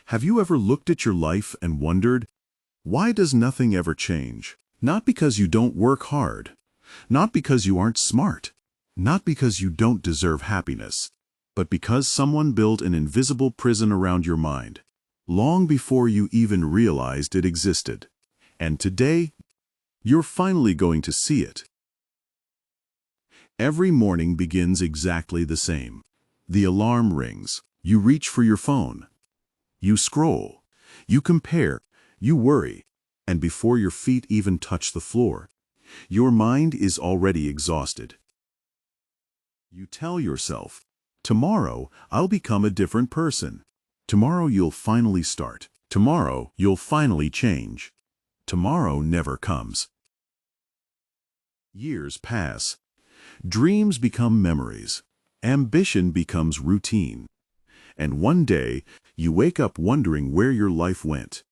Have you ever looked at your life and wondered, why does nothing ever change? Not because you don't work hard, not because you aren't smart, not because you don't deserve happiness, but because someone built an invisible prison around your mind, long before you even realized it existed. And today, you're finally going to see it. Every morning begins exactly the same. The alarm rings. You reach for your phone. You scroll. You compare. You worry. And before your feet even touch the floor, your mind is already exhausted. You tell yourself, tomorrow I'll become a different person. Tomorrow you'll finally start. Tomorrow you'll finally change. Tomorrow never comes. Years pass. Dreams become memories. Ambition becomes routine. And one day, you wake up wondering where your life went.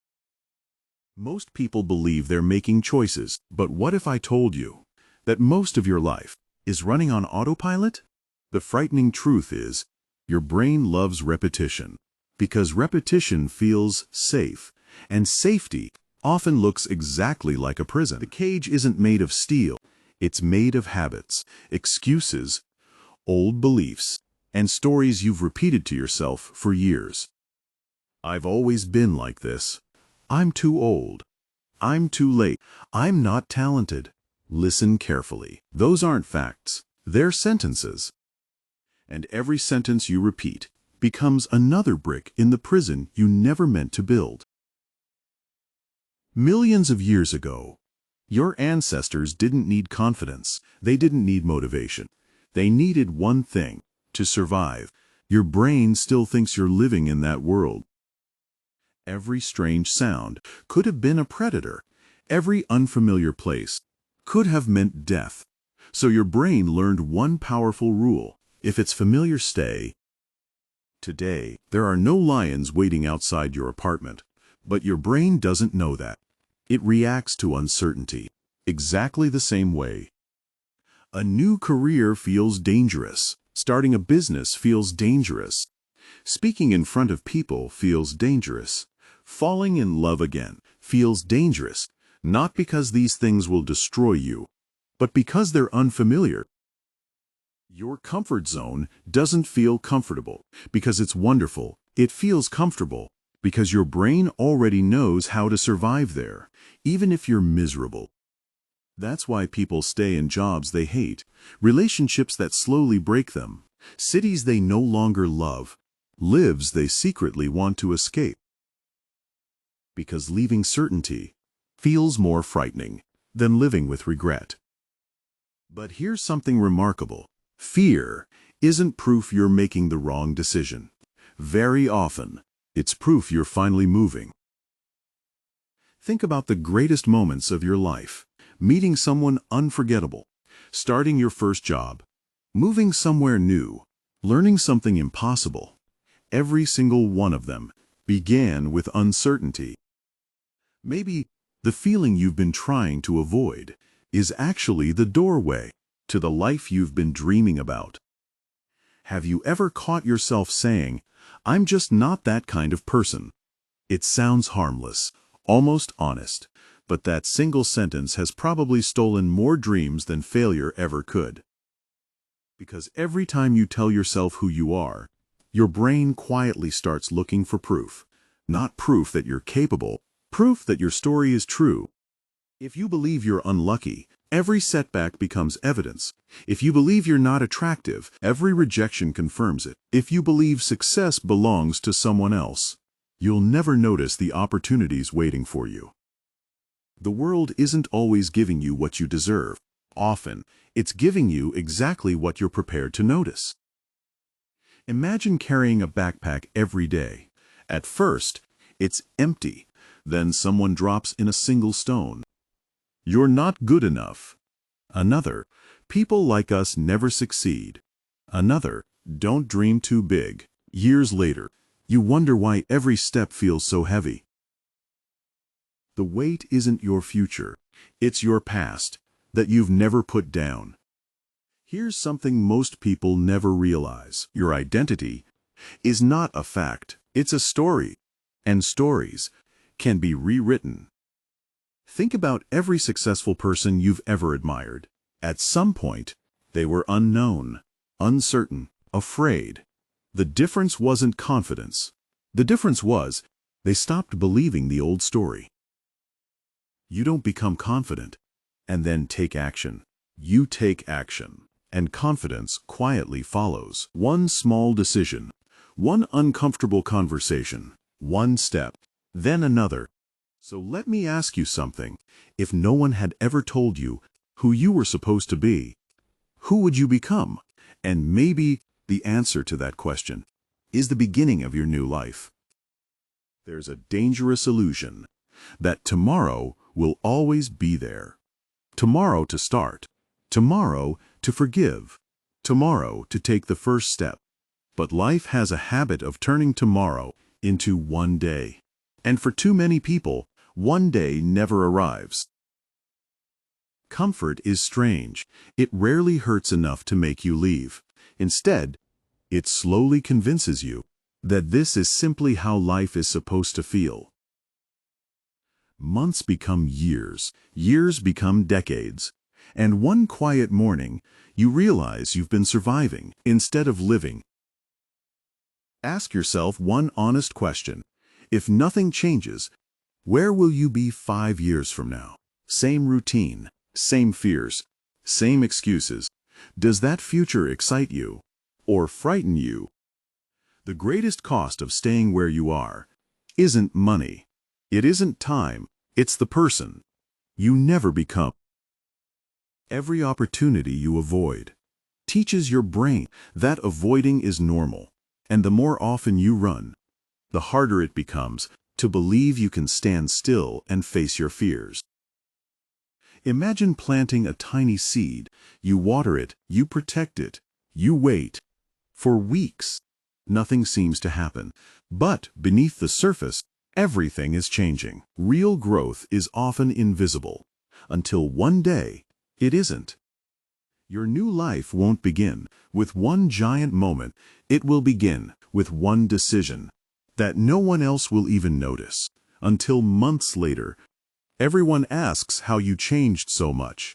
Most people believe they're making choices, but what if I told you that most of your life is running on autopilot? The frightening truth is, your brain loves repetition, because repetition feels safe, and safety often looks exactly like a prison. The cage isn't made of steel, it's made of habits, excuses, old beliefs, and stories you've repeated to yourself for years. I've always been like this. I'm too old. I'm too late. I'm not talented. Listen carefully. Those aren't facts. They're sentences. And every sentence you repeat becomes another brick in the prison you never meant to build. Millions of years ago, your ancestors didn't need confidence. They didn't need motivation. They needed one thing: to survive. Your brain still thinks you're living in that world. Every strange sound could have been a predator. Every unfamiliar place could have meant death. So your brain learned one powerful rule: if it's familiar, stay. Today, there are no lions waiting outside your apartment, but your brain doesn't know that. It reacts to uncertainty exactly the same way. A new career feels dangerous. Starting a business feels dangerous. Speaking in front of people feels dangerous. Falling in love again feels dangerous, not because these things will destroy you, but because they're unfamiliar. Your comfort zone doesn't feel comfortable because it's wonderful. It feels comfortable because your brain already knows how to survive there, even if you're miserable. That's why people stay in jobs they hate, relationships that slowly break them, cities they no longer love, lives they secretly want to escape. Because leaving certainty feels more frightening than living with regret. But here's something remarkable. Fear isn't proof you're making the wrong decision. Very often, it's proof you're finally moving. Think about the greatest moments of your life. Meeting someone unforgettable, starting your first job, moving somewhere new, learning something impossible. Every single one of them began with uncertainty. Maybe the feeling you've been trying to avoid is actually the doorway to the life you've been dreaming about. Have you ever caught yourself saying, "I'm just not that kind of person"? It sounds harmless, almost honest, but that single sentence has probably stolen more dreams than failure ever could. Because every time you tell yourself who you are, your brain quietly starts looking for proof. Not proof that you're capable, proof that your story is true. If you believe you're unlucky, every setback becomes evidence. If you believe you're not attractive, every rejection confirms it. If you believe success belongs to someone else, you'll never notice the opportunities waiting for you. The world isn't always giving you what you deserve. Often, it's giving you exactly what you're prepared to notice. Imagine carrying a backpack every day. At first, it's empty. Then someone drops in a single stone. You're not good enough. Another, people like us never succeed. Another, don't dream too big. Years later, you wonder why every step feels so heavy. The weight isn't your future, it's your past that you've never put down. Here's something most people never realize. Your identity is not a fact, it's a story. and stories can be rewritten. Think about every successful person you've ever admired. At some point, they were unknown, uncertain, afraid. The difference wasn't confidence. The difference was they stopped believing the old story. You don't become confident and then take action. You take action, and confidence quietly follows. One small decision, one uncomfortable conversation, one step, then another. So let me ask you something. If no one had ever told you who you were supposed to be, who would you become? And maybe the answer to that question is the beginning of your new life. There's a dangerous illusion that tomorrow will always be there. Tomorrow to start, tomorrow to forgive, tomorrow to take the first step. But life has a habit of turning tomorrow into one day. And for too many people, one day never arrives. Comfort is strange. It rarely hurts enough to make you leave. Instead, it slowly convinces you that this is simply how life is supposed to feel. Months become years, years become decades, and one quiet morning, you realize you've been surviving instead of living. Ask yourself one honest question. If nothing changes, where will you be 5 years from now? Same routine, same fears, same excuses. Does that future excite you or frighten you? The greatest cost of staying where you are isn't money. It isn't time. It's the person you never become. Every opportunity you avoid teaches your brain that avoiding is normal. And the more often you run, the harder it becomes to believe you can stand still and face your fears. Imagine planting a tiny seed. You water it, you protect it, you wait. For weeks, nothing seems to happen. But beneath the surface, everything is changing. Real growth is often invisible, until one day it isn't. Your new life won't begin with one giant moment. It will begin with one decision that no one else will even notice. Until months later, everyone asks how you changed so much.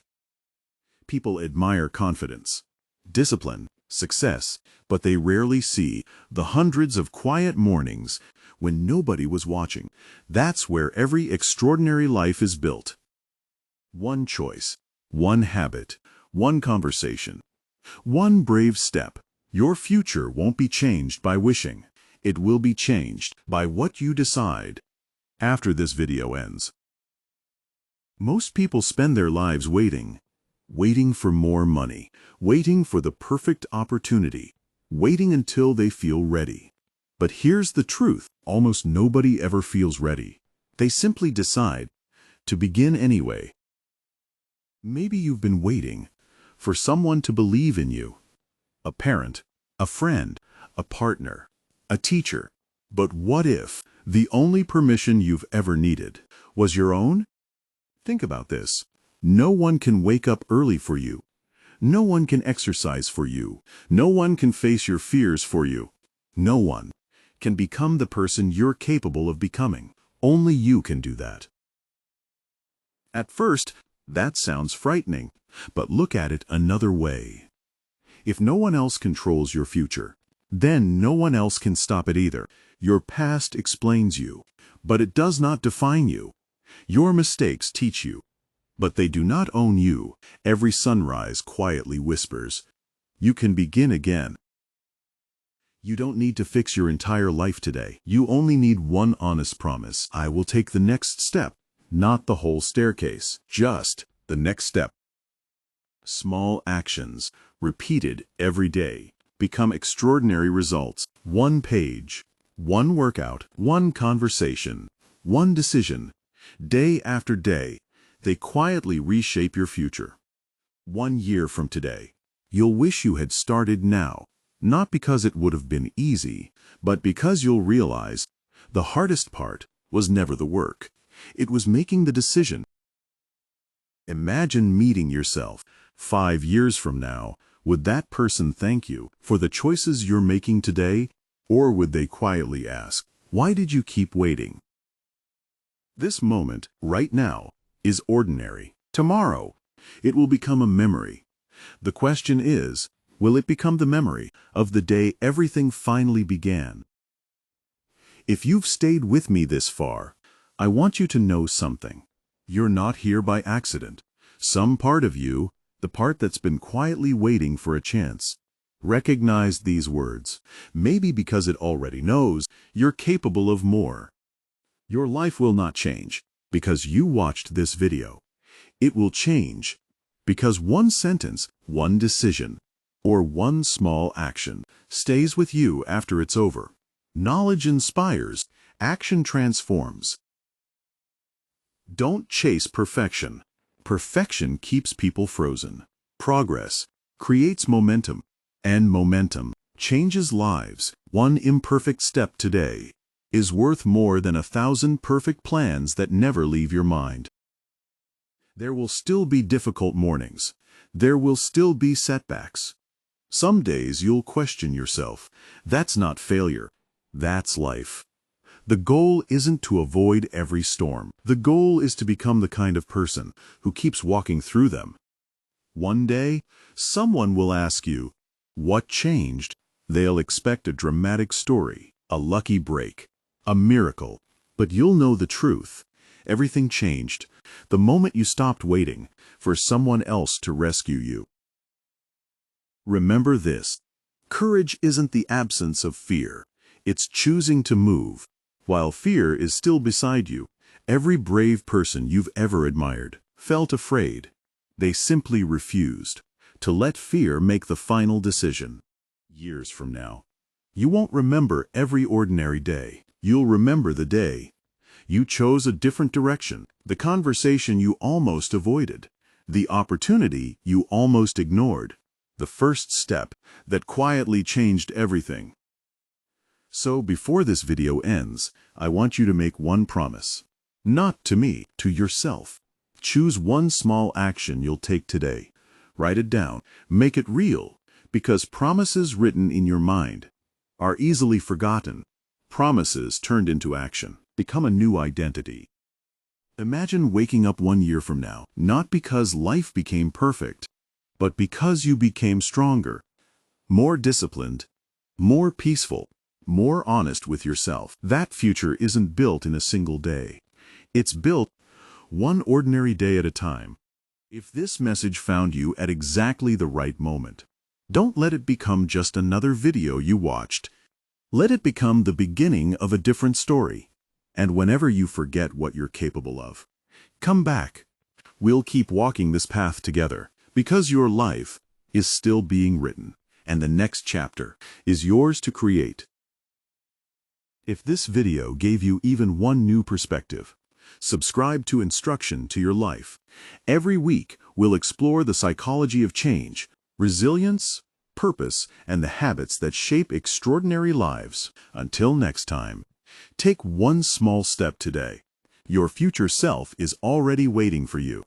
People admire confidence, discipline, success, but they rarely see the hundreds of quiet mornings when nobody was watching. That's where every extraordinary life is built. One choice, one habit, one conversation, one brave step. Your future won't be changed by wishing. It will be changed by what you decide after this video ends. Most people spend their lives waiting for more money, waiting for the perfect opportunity, waiting until they feel ready. But here's the truth. Almost nobody ever feels ready. They simply decide to begin anyway. Maybe you've been waiting for someone to believe in you. A parent, a friend, a partner, a teacher. But what if the only permission you've ever needed was your own? Think about this. No one can wake up early for you. No one can exercise for you. No one can face your fears for you. No one can become the person you're capable of becoming. Only you can do that. At first, that sounds frightening, but look at it another way. If no one else controls your future, then no one else can stop it either. Your past explains you, but it does not define you. Your mistakes teach you, but they do not own you. Every sunrise quietly whispers, you can begin again. You don't need to fix your entire life today. You only need one honest promise. I will take the next step, not the whole staircase, just the next step. Small actions, repeated every day, become extraordinary results. One page, one workout, one conversation, one decision. Day after day, they quietly reshape your future. 1 year from today, you'll wish you had started now. Not because it would have been easy, but because you'll realize the hardest part was never the work. It was making the decision. Imagine meeting yourself 5 years from now. Would that person thank you for the choices you're making today? Or would they quietly ask, Why did you keep waiting? This moment, right now, is ordinary. Tomorrow, it will become a memory. The question is, will it become the memory of the day everything finally began? If you've stayed with me this far, I want you to know something. You're not here by accident. Some part of you, the part that's been quietly waiting for a chance, recognize these words, maybe because it already knows you're capable of more. Your life will not change because you watched this video. It will change because one sentence, one decision, or one small action stays with you after it's over. Knowledge inspires, action transforms. Don't chase perfection. Perfection keeps people frozen. Progress creates momentum, and momentum changes lives. One imperfect step today is worth more than 1,000 perfect plans that never leave your mind. There will still be difficult mornings. There will still be setbacks. Some days you'll question yourself. That's not failure. That's life. The goal isn't to avoid every storm. The goal is to become the kind of person who keeps walking through them. One day, someone will ask you, what changed? They'll expect a dramatic story, a lucky break, a miracle. But you'll know the truth. Everything changed the moment you stopped waiting for someone else to rescue you. Remember this. Courage isn't the absence of fear. It's choosing to move. While fear is still beside you, every brave person you've ever admired felt afraid. They simply refused to let fear make the final decision. Years from now, you won't remember every ordinary day. You'll remember the day you chose a different direction, the conversation you almost avoided, the opportunity you almost ignored, the first step that quietly changed everything. So before this video ends, I want you to make one promise. Not to me, to yourself. Choose one small action you'll take today. Write it down. Make it real, because promises written in your mind are easily forgotten. Promises turned into action become a new identity. Imagine waking up 1 year from now, not because life became perfect, but because you became stronger, more disciplined, more peaceful, more honest with yourself. That future isn't built in a single day. It's built one ordinary day at a time. If this message found you at exactly the right moment, don't let it become just another video you watched. Let it become the beginning of a different story. And whenever you forget what you're capable of, come back. We'll keep walking this path together, because your life is still being written, and the next chapter is yours to create. If this video gave you even one new perspective, subscribe to Instruction to Your Life. Every week, we'll explore the psychology of change, resilience, purpose, and the habits that shape extraordinary lives. Until next time, take one small step today. Your future self is already waiting for you.